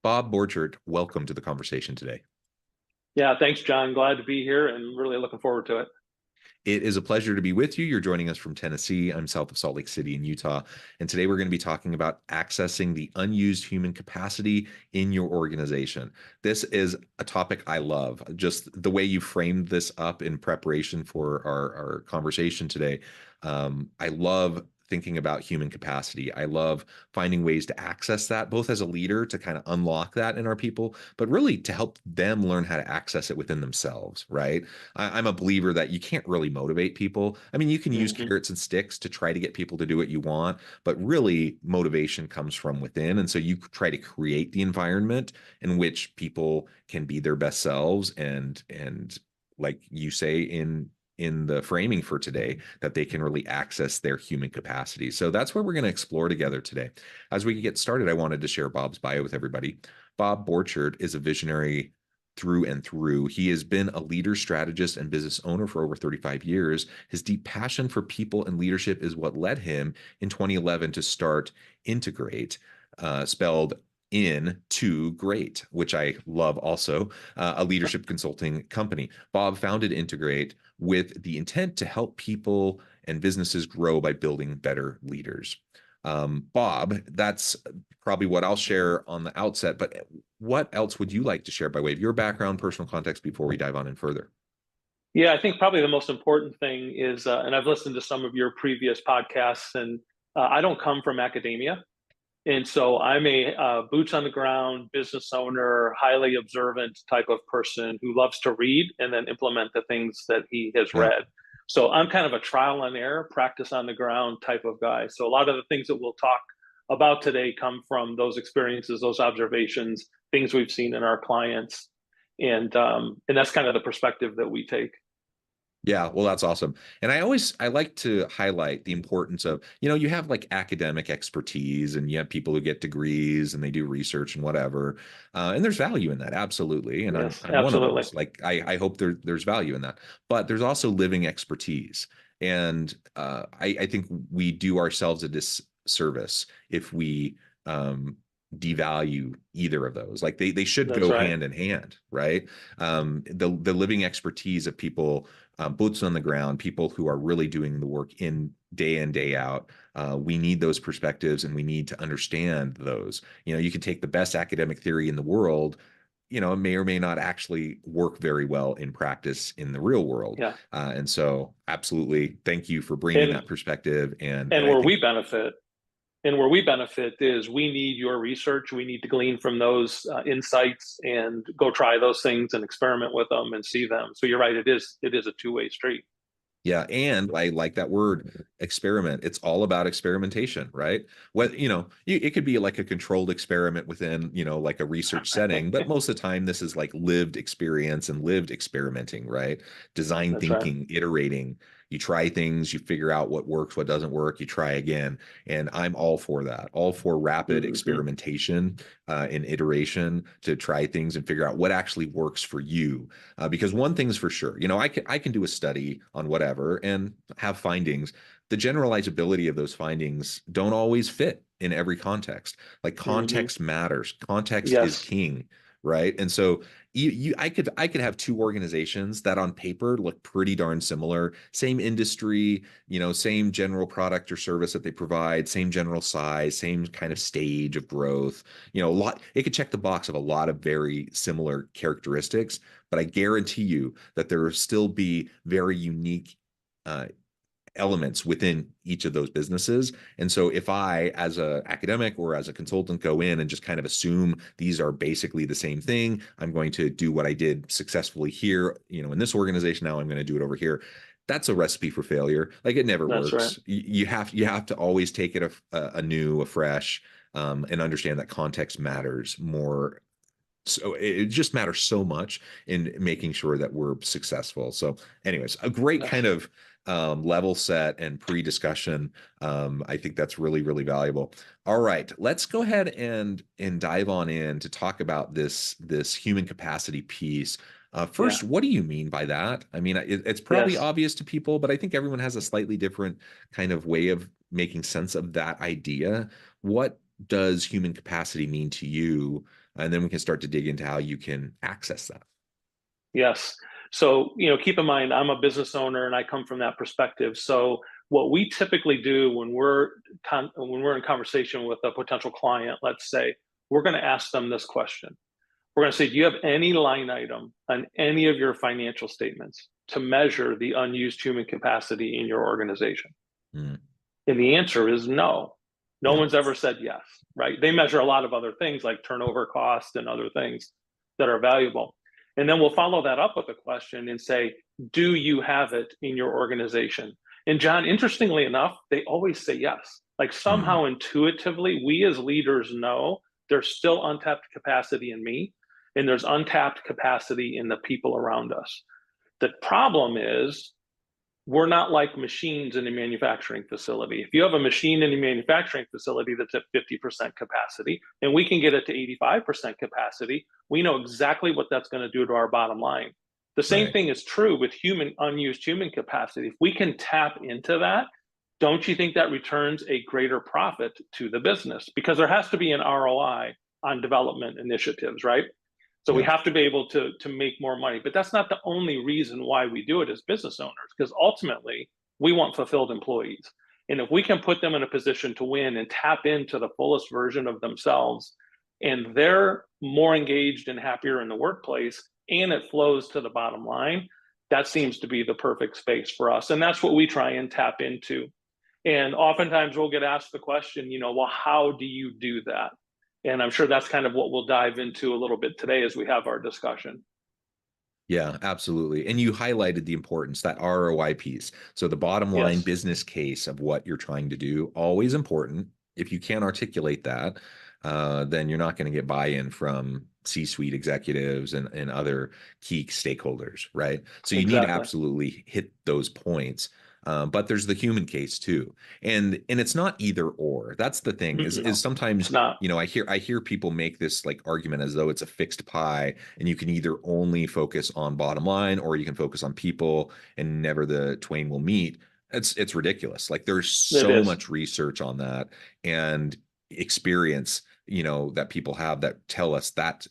Bob Borcherdt, welcome to the conversation today. Yeah, thanks, John. Glad to be here and really looking forward to it. It is a pleasure to be with you. You're joining us from Tennessee. I'm south of Salt Lake City in Utah. And today we're going to be talking about accessing the unused human capacity in your organization. This is a topic I love. Just the way you framed this up in preparation for our conversation today. I love thinking about human capacity. I love finding ways to access that, both as a leader to kind of unlock that in our people, but really to help them learn how to access it within themselves, right? I'm a believer that you can't really motivate people. I mean, you can use carrots and sticks to try to get people to do what you want, but really motivation comes from within. And so you try to create the environment in which people can be their best selves and like you say in the framing for today, that they can really access their human capacity. So that's what we're going to explore together today. As we get started, I wanted to share Bob's bio with everybody. Bob Borcherdt is a visionary through and through. He has been a leader, strategist, and business owner for over 35 years. His deep passion for people and leadership is what led him in 2011 to start Integrate, spelled in to great, which I love also, a leadership consulting company. Bob founded Integrate with the intent to help people and businesses grow by building better leaders. Bob, that's probably what I'll share on the outset, but what else would you like to share by way of your background, personal context before we dive on in further? Yeah, I think probably the most important thing is, and I've listened to some of your previous podcasts, and I don't come from academia. And so I'm a boots on the ground business owner, highly observant type of person who loves to read and then implement the things that he has Yeah. read. So I'm kind of a trial and error, practice on the ground type of guy. So a lot of the things that we'll talk about today come from those experiences, those observations, things we've seen in our clients, and that's kind of the perspective that we take. Yeah, well, that's awesome. And I like to highlight the importance of, you have like academic expertise and you have people who get degrees and they do research and whatever. And there's value in that, absolutely. And I'm Yes, I'm one of absolutely. those. Like I hope there's value in that. But there's also living expertise. And I think we do ourselves a disservice if we devalue either of those. Like they should That's go right. hand in hand, right? The living expertise of people, boots on the ground, people who are really doing the work in day out. We need those perspectives and we need to understand those. You can take the best academic theory in the world, it may or may not actually work very well in practice in the real world. Yeah. And so absolutely, thank you for bringing And that perspective. And and I where think, we benefit And where we benefit is we need your research. We need to glean from those insights and go try those things and experiment with them and see them. So you're right. It is a two-way street. yeah, and I like that word, experiment. It's all about experimentation, right? It could be like a controlled experiment within, like a research setting, but most of the time this is like lived experience and lived experimenting, right? Design That's right. thinking, iterating. You try things, you figure out what works, what doesn't work, you try again. And I'm all for that, all for rapid Hmm. experimentation and iteration to try things and figure out what actually works for you. Because one thing's for sure, I can do a study on whatever and have findings. The generalizability of those findings don't always fit in every context. Like Hmm. context matters. Context is Yes, king, right? And so I could have two organizations that on paper look pretty darn similar, same industry, same general product or service that they provide, same general size, same kind of stage of growth, a lot. It could check the box of a lot of very similar characteristics, but I guarantee you that there will still be very unique uh, elements within each of those businesses. And so if I, as a academic or as a consultant, go in and just kind of assume these are basically the same thing, I'm going to do what I did successfully here, in this organization. Now I'm going to do it over here. That's a recipe for failure. Like it never that's right. works. You have to always take it anew, afresh, and understand that context matters more. So it just matters so much in making sure that we're successful. So, anyways, a great kind of level set and pre-discussion. I think that's really, really valuable. All right, let's go ahead and dive on in to talk about this human capacity piece. First, Yeah. what do you mean by that? I mean, it's probably Yes. obvious to people, but I think everyone has a slightly different kind of way of making sense of that idea. What does human capacity mean to you? and then we can start to dig into how you can access that. Yes. So, keep in mind, I'm a business owner and I come from that perspective. So what we typically do when we're in conversation with a potential client, let's say, we're going to ask them this question. We're going to say, do you have any line item on any of your financial statements to measure the unused human capacity in your organization? Mm, And the answer is no. No yeah. one's ever said yes, right? They measure a lot of other things like turnover cost and other things that are valuable. And then we'll follow that up with a question and say, do you have it in your organization? And John, interestingly enough, they always say yes. Like Mm, somehow intuitively, we as leaders know there's still untapped capacity in me, and there's untapped capacity in the people around us. The problem is we're not like machines in a manufacturing facility. If you have a machine in a manufacturing facility that's at 50% capacity and we can get it to 85% capacity, we know exactly what that's going to do to our bottom line. The same right. thing is true with unused human capacity. If we can tap into that, don't you think that returns a greater profit to the business? Because there has to be an ROI on development initiatives, right? So we Yeah. have to be able to make more money. But that's not the only reason why we do it as business owners, because ultimately we want fulfilled employees. And if we can put them in a position to win and tap into the fullest version of themselves, and they're more engaged and happier in the workplace, and it flows to the bottom line, that seems to be the perfect space for us. And that's what we try and tap into. And oftentimes we'll get asked the question, well, how do you do that? And I'm sure that's kind of what we'll dive into a little bit today as we have our discussion. Yeah, absolutely. And you highlighted the importance, that ROI piece. So the bottom line Yes, business case of what you're trying to do, always important. If you can't articulate that, then you're not going to get buy-in from C-suite executives and other key stakeholders, right? So you need to exactly. absolutely hit those points. But there's the human case too, and it's not either or. That's the thing is No, it's sometimes not. I hear people make this like argument as though it's a fixed pie and you can either only focus on bottom line or you can focus on people and never the twain will meet. It's ridiculous. Like there's It so is. much research on that and experience, that people have that tell us that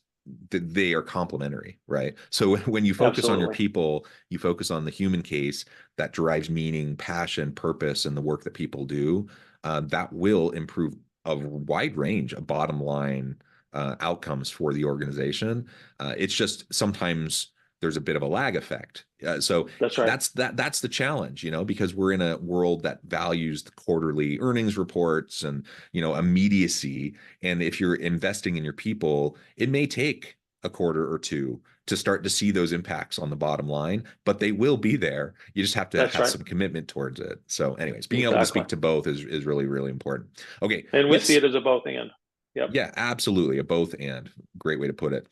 they are complementary, right? So when you focus on your Absolutely. people, you focus on the human case that drives meaning, passion, purpose, and the work that people do. That will improve a wide range of bottom line outcomes for the organization. It's just sometimes there's a bit of a lag effect. So That's right. that's the challenge, because we're in a world that values the quarterly earnings reports and immediacy. And if you're investing in your people, it may take a quarter or two to start to see those impacts on the bottom line, but they will be there. You just have to That's have right. some commitment towards it. So, anyways, being able to Exactly. speak to both is really, really important. Okay, And we see let's it as a both and. Yep. yeah, absolutely. A both and great way to put it.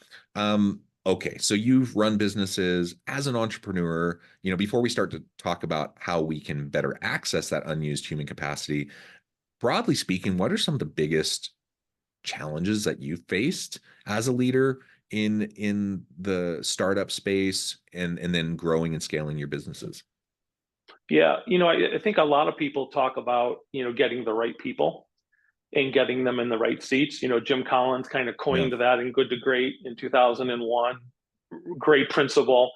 Okay, so you've run businesses as an entrepreneur. Before we start to talk about how we can better access that unused human capacity, broadly speaking, what are some of the biggest challenges that you faced as a leader in the startup space and then growing and scaling your businesses? Yeah. I think a lot of people talk about, getting the right people and getting them in the right seats. Jim Collins kind of Yeah. coined that in Good to Great in 2001. Great principle.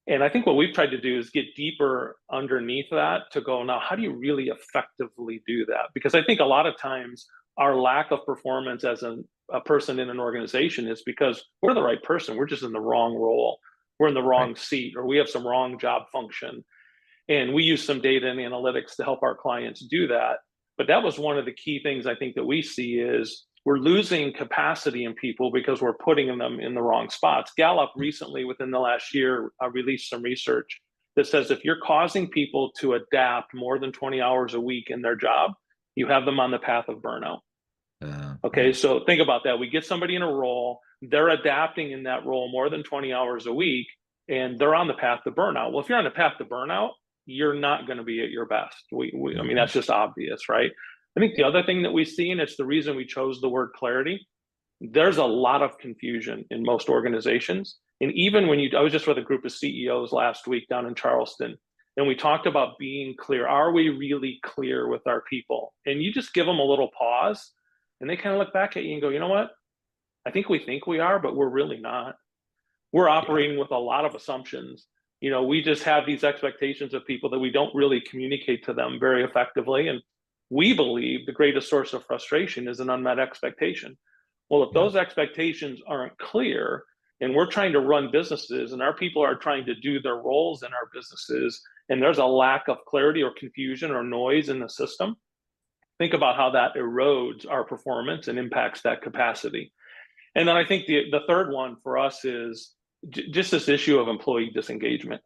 And I think what we've tried to do is get deeper underneath that to go, now, how do you really effectively do that? Because I think a lot of times our lack of performance as a person in an organization is because we're the right person. We're just in the wrong role. We're in the Right. wrong seat, or we have some wrong job function. And we use some data and analytics to help our clients do that. But that was one of the key things I think that we see is we're losing capacity in people because we're putting them in the wrong spots. Gallup recently, within the last year, released some research that says if you're causing people to adapt more than 20 hours a week in their job, you have them on the path of burnout. Okay, Yeah. so think about that. We get somebody in a role, they're adapting in that role more than 20 hours a week, and they're on the path to burnout. Well, if you're on the path to burnout, you're not going to be at your best. I mean, Mhm. that's just obvious, right? I think the other thing that we see, and it's the reason we chose the word clarity, there's a lot of confusion in most organizations. And even I was just with a group of CEOs last week down in Charleston, and we talked about being clear. Are we really clear with our people? And you just give them a little pause, and they kind of look back at you and go, you know what? I think we are, but we're really not. We're operating with a lot of assumptions. We just have these expectations of people that we don't really communicate to them very effectively. And we believe the greatest source of frustration is an unmet expectation. Well, if Yeah. those expectations aren't clear, and we're trying to run businesses and our people are trying to do their roles in our businesses, and there's a lack of clarity or confusion or noise in the system, think about how that erodes our performance and impacts that capacity. And then I think the third one for us is just this issue of employee disengagement.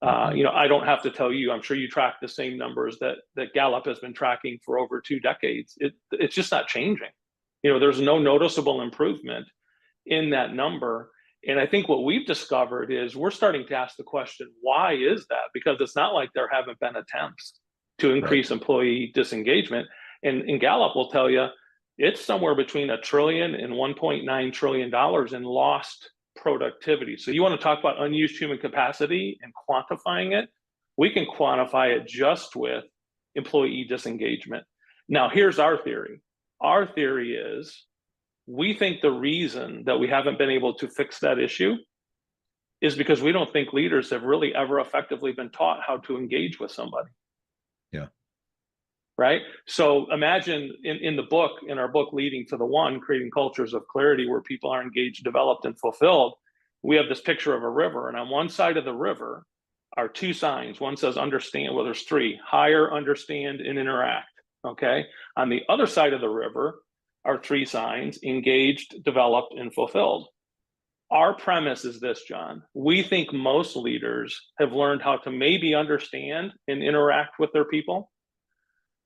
I don't have to tell you, I'm sure you track the same numbers that Gallup has been tracking for over 2 decades. It's just not changing. There's no noticeable improvement in that number. And I think what we've discovered is we're starting to ask the question, why is that? Because it's not like there haven't been attempts to increase employee disengagement. And Gallup will tell you it's somewhere between $1 trillion and $1.9 trillion in lost productivity. So you want to talk about unused human capacity and quantifying it? We can quantify it just with employee disengagement. Now, here's our theory. Our theory is we think the reason that we haven't been able to fix that issue is because we don't think leaders have really ever effectively been taught how to engage with somebody. Yeah. Right? So imagine in our book, Leading to the One, Creating Cultures of Clarity where people are engaged, developed, and fulfilled, we have this picture of a river. And on one side of the river are 2 signs. One says understand, well, there's 3, hire, understand, and interact. Okay. On the other side of the river are 3 signs, engaged, developed, and fulfilled. Our premise is this, John. We think most leaders have learned how to maybe understand and interact with their people,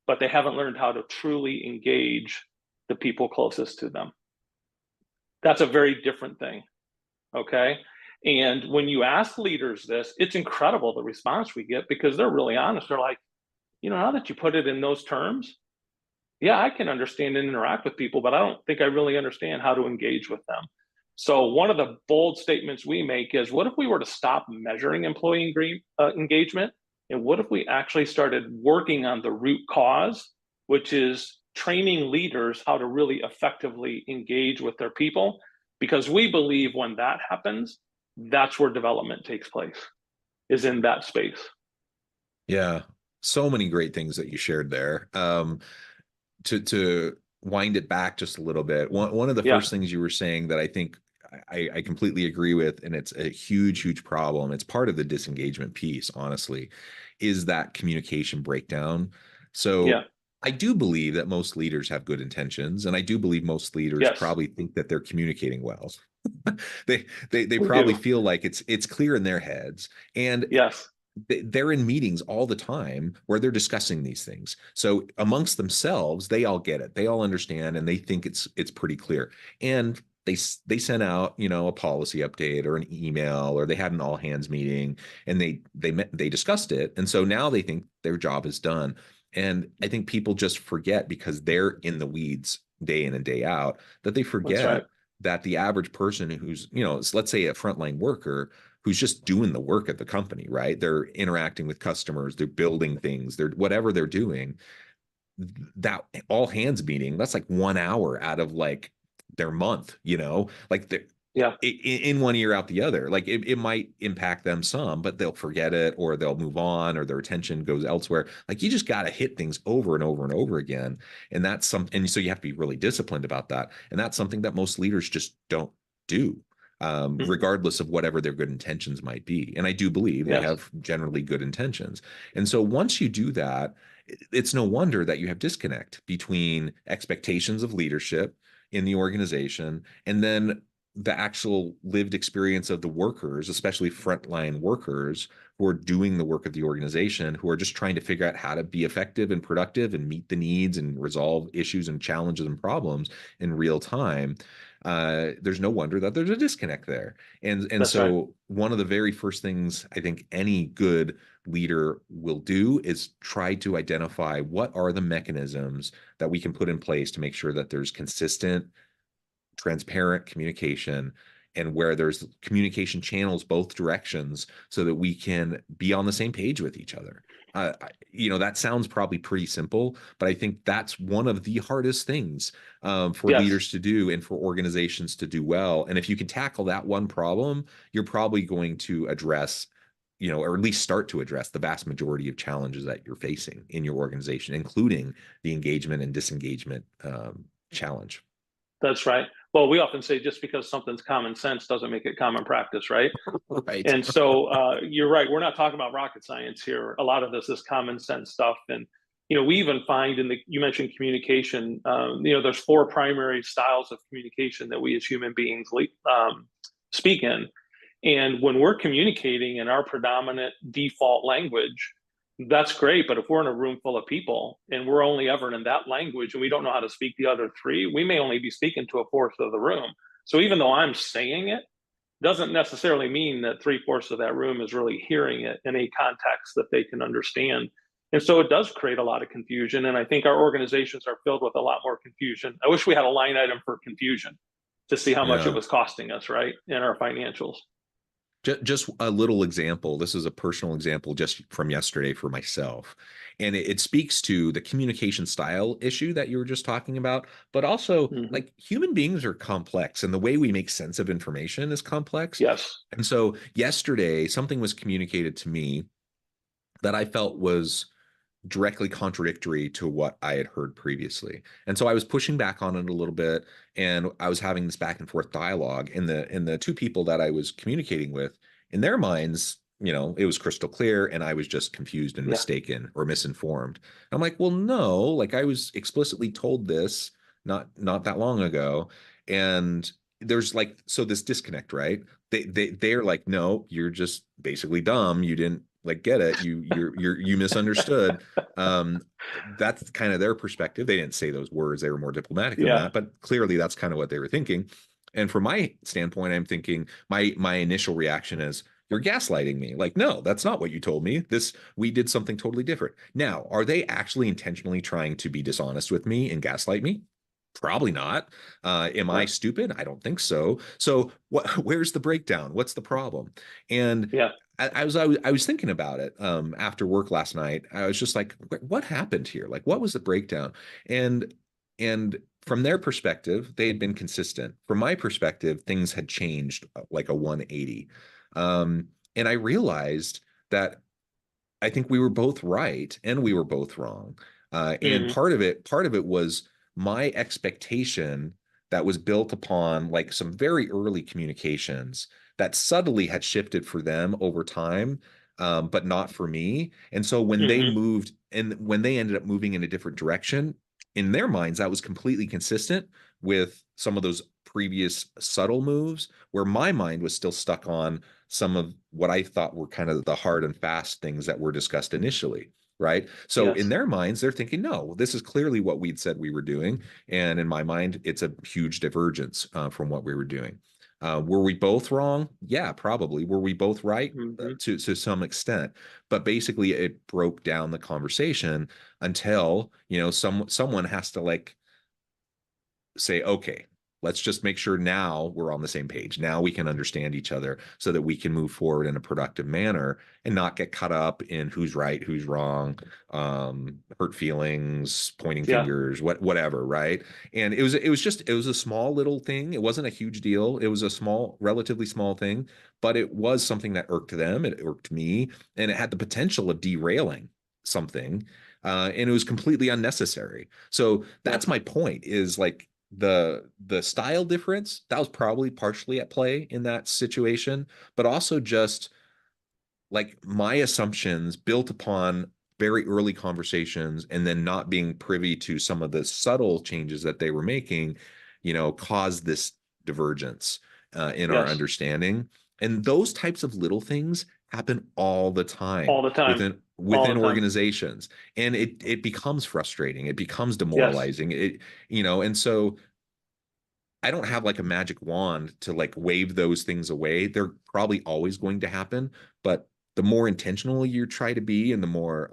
but they haven't learned how to truly engage the people closest to them. That's a very different thing, okay? And when you ask leaders this, it's incredible the response we get because they're really honest. They're like, now that you put it in those terms, yeah, I can understand and interact with people, but I don't think I really understand how to engage with them. So one of the bold statements we make is, what if we were to stop measuring employee engagement? And what if we actually started working on the root cause, which is training leaders how to really effectively engage with their people? Because we believe when that happens, that's where development takes place, is in that space. Yeah. So many great things that you shared there. To wind it back just a little bit, one of the first things you were saying that I think I completely agree with, and it's a huge, huge problem. It's part of the disengagement piece, honestly, is that communication breakdown. So I do believe that most leaders have good intentions, and I do believe most leaders probably think that they're communicating well. They probably feel like it's clear in their heads, and they're in meetings all the time where they're discussing these things. So amongst themselves, they all get it, they all understand, and they think it's pretty clear. And they sent out, a policy update or an email, or they had an all hands meeting, and they discussed it. And so now they think their job is done. And I think people just forget, because they're in the weeds day in and day out, that they forget that the average person who's, let's say a frontline worker who's just doing the work at the company, right? They're interacting with customers, they're building things, they're whatever they're doing. That all hands meeting, that's like 1 hour out of like their month, like in one ear out the other. Like it might impact them some, but they'll forget it, or they'll move on, or their attention goes elsewhere. Like you just got to hit things over and over and over again. And that's something, and so you have to be really disciplined about that. And that's something that most leaders just don't do, regardless of whatever their good intentions might be. And I do believe they have generally good intentions. And so once you do that, it's no wonder that you have disconnect between expectations of leadership in the organization and then the actual lived experience of the workers, especially frontline workers who are doing the work of the organization, who are just trying to figure out how to be effective and productive and meet the needs and resolve issues and challenges and problems in real time. There's no wonder that there's a disconnect there. And so one of the very first things I think any good leader will do is try to identify what are the mechanisms that we can put in place to make sure that there's consistent, transparent communication, and where there's communication channels both directions so that we can be on the same page with each other. That sounds probably pretty simple, but I think that's one of the hardest things for Yes, leaders to do and for organizations to do well. And if you can tackle that one problem, you're probably going to address, or at least start to address the vast majority of challenges that you're facing in your organization, including the engagement and disengagement challenge. that's right. Well, we often say just because something's common sense doesn't make it common practice, right? Right. And so you're right. We're not talking about rocket science here. A lot of this is common sense stuff. And, we even find you mentioned communication, there's four primary styles of communication that we as human beings speak in. And when we're communicating in our predominant default language, that's great. But if we're in a room full of people and we're only ever in that language and we don't know how to speak the other three, we may only be speaking to a fourth of the room. So even though I'm saying it, doesn't necessarily mean that three-fourths of that room is really hearing it in a context that they can understand. And so it does create a lot of confusion. And I think our organizations are filled with a lot more confusion. I wish we had a line item for confusion to see how much it Yeah. was costing us, right, in our financials. Just a little example. This is a personal example just from yesterday for myself. And it speaks to the communication style issue that you were just talking about, but also Mm-hmm. like human beings are complex and the way we make sense of information is complex. Yes. And so yesterday, something was communicated to me that I felt was directly contradictory to what I had heard previously. And so I was pushing back on it a little bit, and I was having this back and forth dialogue. And the two people that I was communicating with, in their minds, it was crystal clear, and I was just confused and Yeah. mistaken or misinformed. I'm like, well, no, like I was explicitly told this not that long ago, and there's like so this disconnect, right? They're like, no, you're just basically dumb. You didn't like get it. You misunderstood. um, that's kind of their perspective. They didn't say those words. They were more diplomatic than Yeah. that, but clearly that's kind of what they were thinking. And from my standpoint, I'm thinking my initial reaction is, you're gaslighting me. Like, no, that's not what you told me. We did something totally different. Now, are they actually intentionally trying to be dishonest with me and gaslight me? Probably not. Am I Right. stupid? I don't think so. So where's the breakdown? What's the problem? And Yeah. I was thinking about it after work last night. I was just like, what happened here? Like, what was the breakdown? And from their perspective, they had been consistent. From my perspective, things had changed like a 180. And I realized that I think we were both right and we were both wrong. And Mm-hmm. part of it was my expectation that was built upon like some very early communications that subtly had shifted for them over time, but not for me. And so Mm-hmm. when they ended up moving in a different direction, in their minds, that was completely consistent with some of those previous subtle moves, where my mind was still stuck on some of what I thought were kind of the hard and fast things that were discussed initially. Right. So in Yes. their minds, they're thinking, no, this is clearly what we'd said we were doing. And in my mind, it's a huge divergence from what we were doing. Were we both wrong? Yeah, probably. Were we both right? Mm-hmm. To some extent, but basically it broke down the conversation until someone has to like say, okay, let's just make sure now we're on the same page. Now we can understand each other so that we can move forward in a productive manner and not get caught up in who's right, who's wrong, hurt feelings, pointing Yeah. fingers, whatever, right? And it was a small little thing. It wasn't a huge deal. It was a relatively small thing, but it was something that irked them. It irked me, and it had the potential of derailing something. And it was completely unnecessary. So Yeah. that's my point is like the style difference that was probably partially at play in that situation, but also just like my assumptions built upon very early conversations and then not being privy to some of the subtle changes that they were making, caused this divergence in our Yes. understanding. And those types of little things happen all the time All the time. All within the time. organizations, and it becomes frustrating, it becomes Yes. demoralizing, and so I don't have like a magic wand to like wave those things away. They're probably always going to happen, but the more intentional you try to be and the more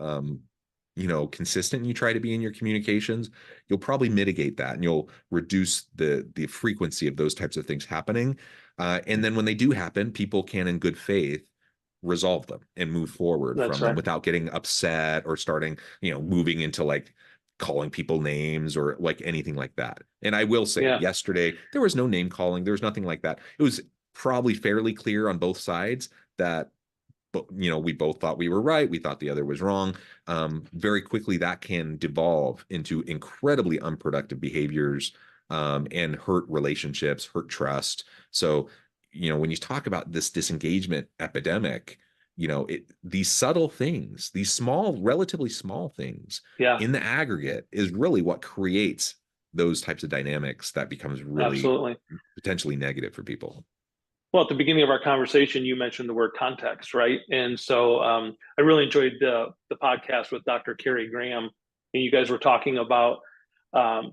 consistent you try to be in your communications, you'll probably mitigate that and you'll reduce the frequency of those types of things happening. And then when they do happen, people can, in good faith, resolve them and move forward That's from them right. without getting upset or starting, moving into like calling people names or like anything like that. And I will say, Yeah. yesterday, there was no name calling. There was nothing like that. It was probably fairly clear on both sides that, but we both thought we were right. We thought the other was wrong. Very quickly, that can devolve into incredibly unproductive behaviors, and hurt relationships, hurt trust. So, when you talk about this disengagement epidemic, these subtle things, these small, relatively small things Yeah. in the aggregate is really what creates those types of dynamics that becomes really Absolutely. potentially negative for people. Well, at the beginning of our conversation, you mentioned the word context, right? And so I really enjoyed the podcast with Dr. Carrie Graham, and you guys were talking about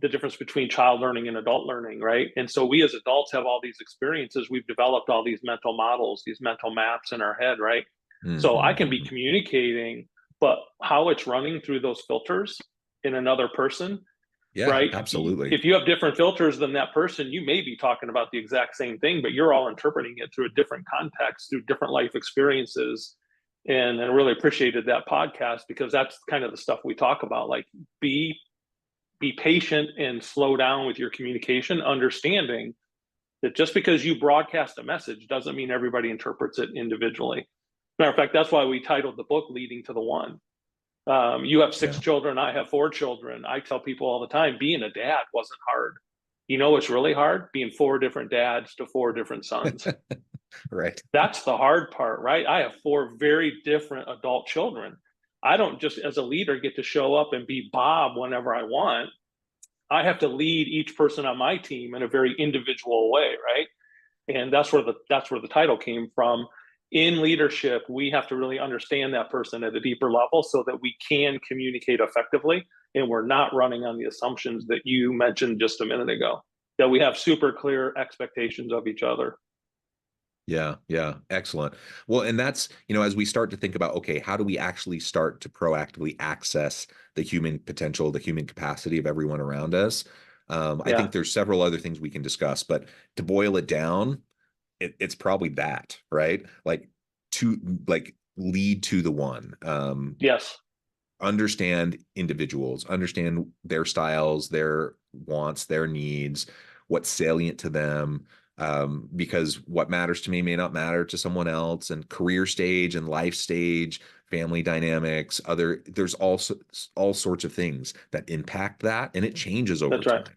the difference between child learning and adult learning, right? And so we as adults have all these experiences. We've developed all these mental models, these mental maps in our head, right? So I can be Mm-hmm. communicating, but how it's running through those filters in another person, Yeah, right? absolutely. If you have different filters than that person, you may be talking about the exact same thing, but you're all interpreting it through a different context, through different life experiences. And I really appreciated that podcast because that's kind of the stuff we talk about. Like be patient and slow down with your communication, understanding that just because you broadcast a message doesn't mean everybody interprets it individually. Matter of fact, that's why we titled the book Leading to the One. You have six Yeah. children. I have four children. I tell people all the time, being a dad wasn't hard. You know what's really hard? Being four different dads to four different sons. Right. That's the hard part, right? I have four very different adult children. I don't just, as a leader, get to show up and be Bob whenever I want. I have to lead each person on my team in a very individual way, right? And that's where the title came from. In leadership, we have to really understand that person at a deeper level so that we can communicate effectively, and we're not running on the assumptions that you mentioned just a minute ago, that we have super clear expectations of each other. Yeah, yeah, excellent. Well, and that's, as we start to think about, okay, how do we actually start to proactively access the human potential, the human capacity of everyone around us? I Yeah, think there's several other things we can discuss, but to boil it down, it's probably that, right? Like lead to the one. yes, Understand individuals, understand their styles, their wants, their needs, what's salient to them. Because what matters to me may not matter to someone else, and career stage and life stage, family dynamics, there's also all sorts of things that impact that, and it changes over that's right. time.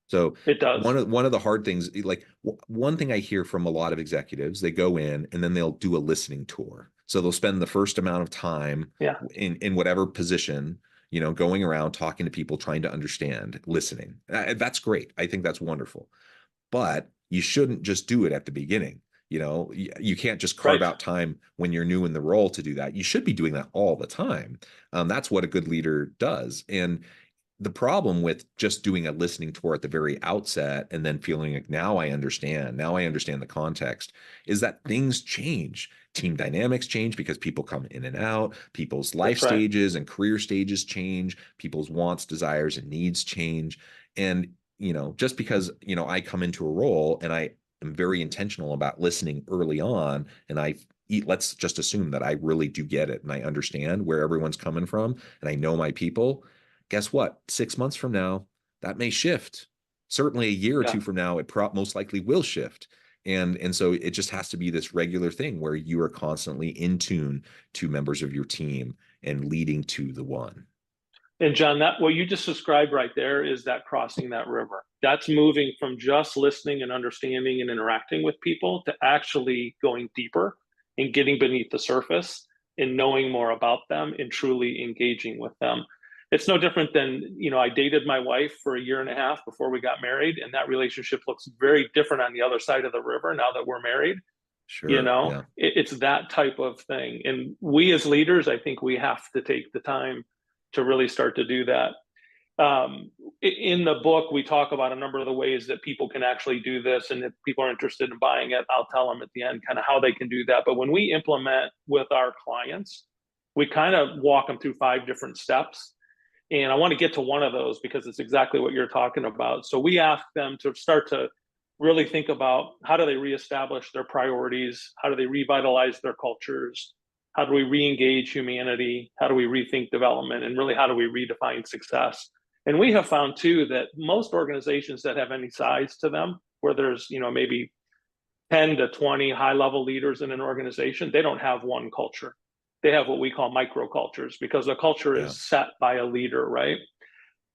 So It does. one of the hard things, like one thing I hear from a lot of executives, they go in and then they'll do a listening tour. So they'll spend the first amount of time Yeah, in whatever position, going around talking to people, trying to understand, listening. That's great. I think that's wonderful. But you shouldn't just do it at the beginning. You can't just carve right. out time when you're new in the role to do that. You should be doing that all the time. That's what a good leader does. And the problem with just doing a listening tour at the very outset and then feeling like now I understand the context, is that things change. Team dynamics change because people come in and out, people's life That's right. stages and career stages change, people's wants, desires, and needs change. And, just because, I come into a role and I am very intentional about listening early on, and let's just assume that I really do get it and I understand where everyone's coming from and I know my people. Guess what? 6 months from now, that may shift. Certainly a year or Yeah. two from now, it most likely will shift. And so it just has to be this regular thing where you are constantly in tune to members of your team and leading to the one. And John, that what you just described right there is that crossing that river. That's moving from just listening and understanding and interacting with people to actually going deeper and getting beneath the surface and knowing more about them and truly engaging with them. It's no different than, I dated my wife for a year and a half before we got married, and that relationship looks very different on the other side of the river now that we're married. Sure. Yeah. It's that type of thing. And we as leaders, I think we have to take the time to really start to do that. In the book, we talk about a number of the ways that people can actually do this. And if people are interested in buying it, I'll tell them at the end kind of how they can do that. But when we implement with our clients, we kind of walk them through 5 different steps. And I want to get to one of those because it's exactly what you're talking about. So we ask them to start to really think about how do they reestablish their priorities? How do they revitalize their cultures? How do we re-engage humanity? How do we rethink development? And really, how do we redefine success? And we have found too that most organizations that have any size to them, where there's, maybe 10 to 20 high-level leaders in an organization, they don't have one culture. They have what we call microcultures, because the culture Yeah. is set by a leader, right?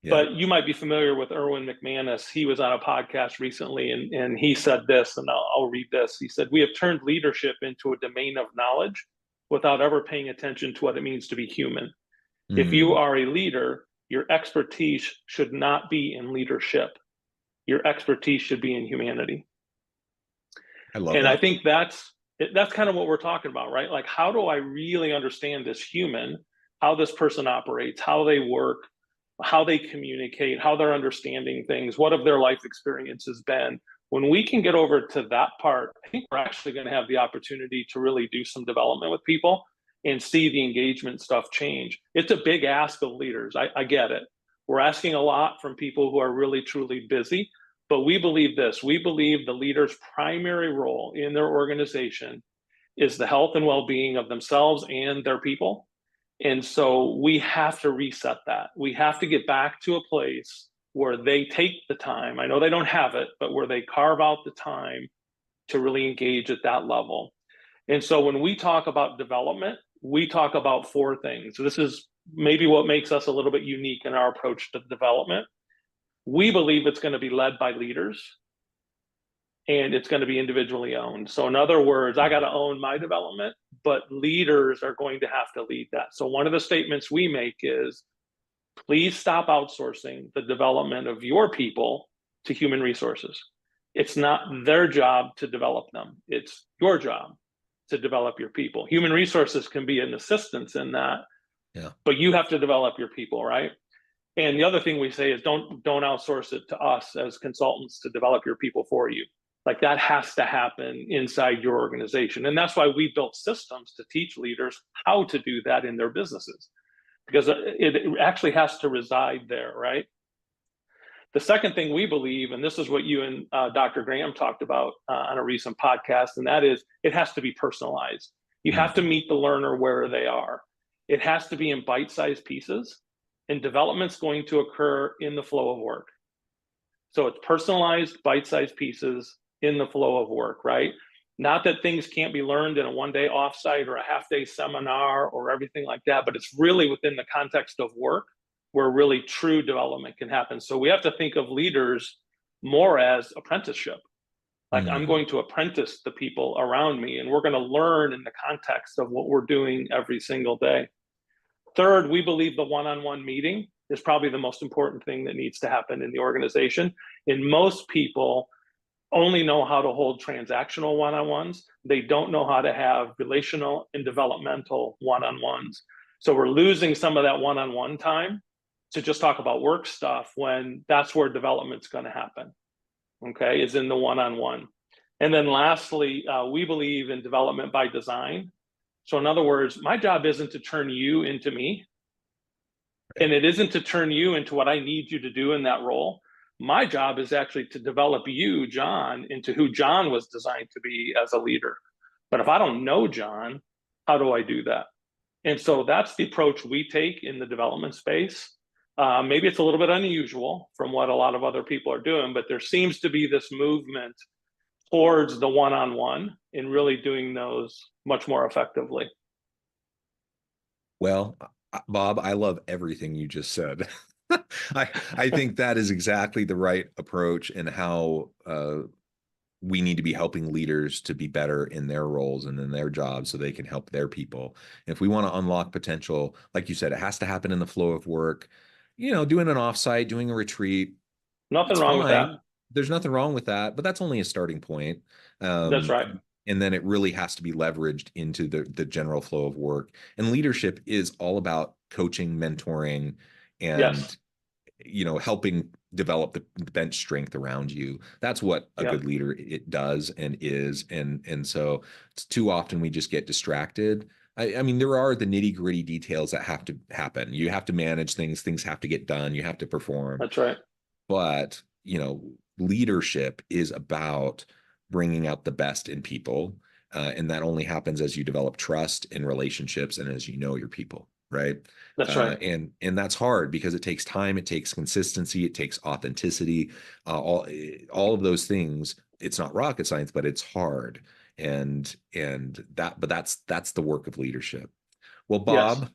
Yeah. But you might be familiar with Erwin McManus. He was on a podcast recently, and he said this, and I'll read this. He said, "We have turned leadership into a domain of knowledge without ever paying attention to what it means to be human. If you are a leader, your expertise should not be in leadership. Your expertise should be in humanity." I love And I that. think that's kind of what we're talking about, right? Like, how do I really understand this human, how this person operates, how they work, how they communicate, how they're understanding things, what have their life experiences been? When we can get over to that part, I think we're actually going to have the opportunity to really do some development with people and see the engagement stuff change. It's a big ask of leaders. I get it. We're asking a lot from people who are really, truly busy. But we believe this. We believe the leader's primary role in their organization is the health and well-being of themselves and their people. And so we have to reset that. We have to get back to a place where they take the time. I know they don't have it, but where they carve out the time to really engage at that level. And so when we talk about development, we talk about four things. So this is maybe what makes us a little bit unique in our approach to development. We believe it's going to be led by leaders, and it's going to be individually owned. So in other words, I got to own my development, but leaders are going to have to lead that. So one of the statements we make is, please stop outsourcing the development of your people to human resources. It's not their job to develop them. It's your job to develop your people. Human resources can be an assistance in that, but you have to develop your people, right? And the other thing we say is don't outsource it to us as consultants to develop your people for you. Like, that has to happen inside your organization. And that's why we built systems to teach leaders how to do that in their businesses, because it actually has to reside there, right? The second thing we believe, and this is what you and Dr. Graham talked about on a recent podcast, and that is it has to be personalized. You have to meet the learner where they are. It has to be in bite-sized pieces, and development's going to occur in the flow of work. So it's personalized, bite-sized pieces in the flow of work, right? Not that things can't be learned in a one-day offsite or a half-day seminar or everything like that, but it's really within the context of work where really true development can happen. So we have to think of leaders more as apprenticeship. Like, I'm going to apprentice the people around me, and we're going to learn in the context of what we're doing every single day. Third, we believe the one-on-one meeting is probably the most important thing that needs to happen in the organization. And most people only know how to hold transactional one-on-ones. They don't know how to have relational and developmental one-on-ones. So we're losing some of that one-on-one time to just talk about work stuff, when that's where development's going to happen, okay, is in the one-on-one. And then lastly, we believe in development by design. So in other words, my job isn't to turn you into me, and it isn't to turn you into what I need you to do in that role. My job is actually to develop you, John, into who John was designed to be as a leader. But if I don't know John, how do I do that? And so that's the approach we take in the development space. Maybe it's a little bit unusual from what a lot of other people are doing, but there seems to be this movement towards the one-on-one and really doing those much more effectively. Well, Bob, I love everything you just said. I think that is exactly the right approach, and how we need to be helping leaders to be better in their roles and in their jobs so they can help their people. And if we want to unlock potential, like you said, it has to happen in the flow of work. Doing an offsite, doing a retreat, Nothing it's wrong with that. fine. There's nothing wrong with that, but that's only a starting point. That's right. And then it really has to be leveraged into the general flow of work. And leadership is all about coaching, mentoring, and Yes. helping develop the bench strength around you. That's what a good leader it does and is. And so too often we just get distracted. I mean, there are the nitty-gritty details that have to happen. You have to manage things. Things have to get done. You have to perform. That's right. But leadership is about bringing out the best in people. And that only happens as you develop trust in relationships and as you know your people, right? That's right. And that's hard because it takes time, it takes consistency, it takes authenticity, all of those things. It's not rocket science, but it's hard. But that's the work of leadership. Well, Yes. Bob,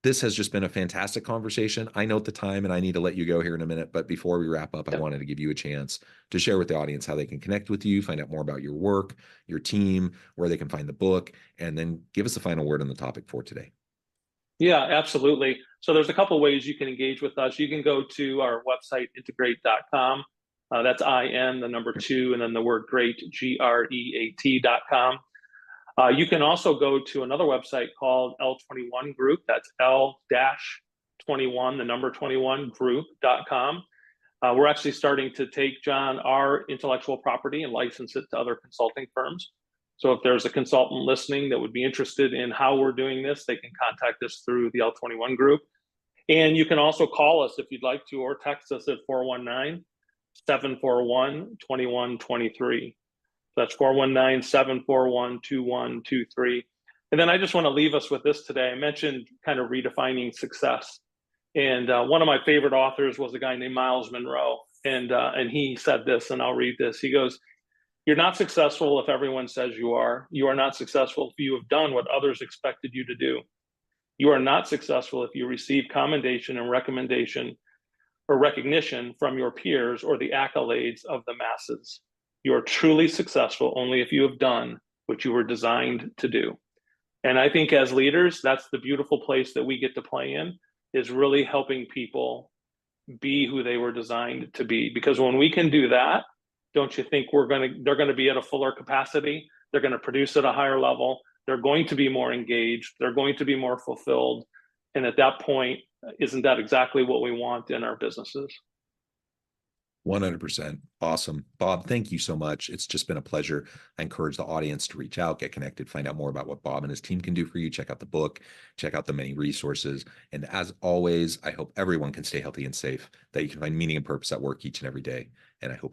this has just been a fantastic conversation. I note the time and I need to let you go here in a minute. But before we wrap up, I Yep. wanted to give you a chance to share with the audience how they can connect with you, find out more about your work, your team, where they can find the book, and then give us the final word on the topic for today. Yeah, absolutely. So there's a couple ways you can engage with us. You can go to our website, integrate.com. That's the number two, and then the word great, GREAT.com. You can also go to another website called L21 Group. That's L-21, the number 21 group.com. We're actually starting to take, John, our intellectual property and license it to other consulting firms. So if there's a consultant listening that would be interested in how we're doing this, they can contact us through the L21 Group. And you can also call us if you'd like to, or text us at 419-741-2123. That's 419-741-2123. And then I just want to leave us with this today. I mentioned kind of redefining success. And one of my favorite authors was a guy named Miles Monroe. And he said this, and I'll read this. He goes, "You're not successful if everyone says you are. You are not successful if you have done what others expected you to do. You are not successful if you receive commendation and recommendation or recognition from your peers or the accolades of the masses. You are truly successful only if you have done what you were designed to do." And I think as leaders, that's the beautiful place that we get to play in, is really helping people be who they were designed to be. Because when we can do that, don't you think they're going to be at a fuller capacity? They're going to produce at a higher level. They're going to be more engaged. They're going to be more fulfilled. And at that point, isn't that exactly what we want in our businesses? 100%. Awesome. Bob, thank you so much. It's just been a pleasure. I encourage the audience to reach out, get connected, find out more about what Bob and his team can do for you. Check out the book, check out the many resources. And as always, I hope everyone can stay healthy and safe, that you can find meaning and purpose at work each and every day. And I hope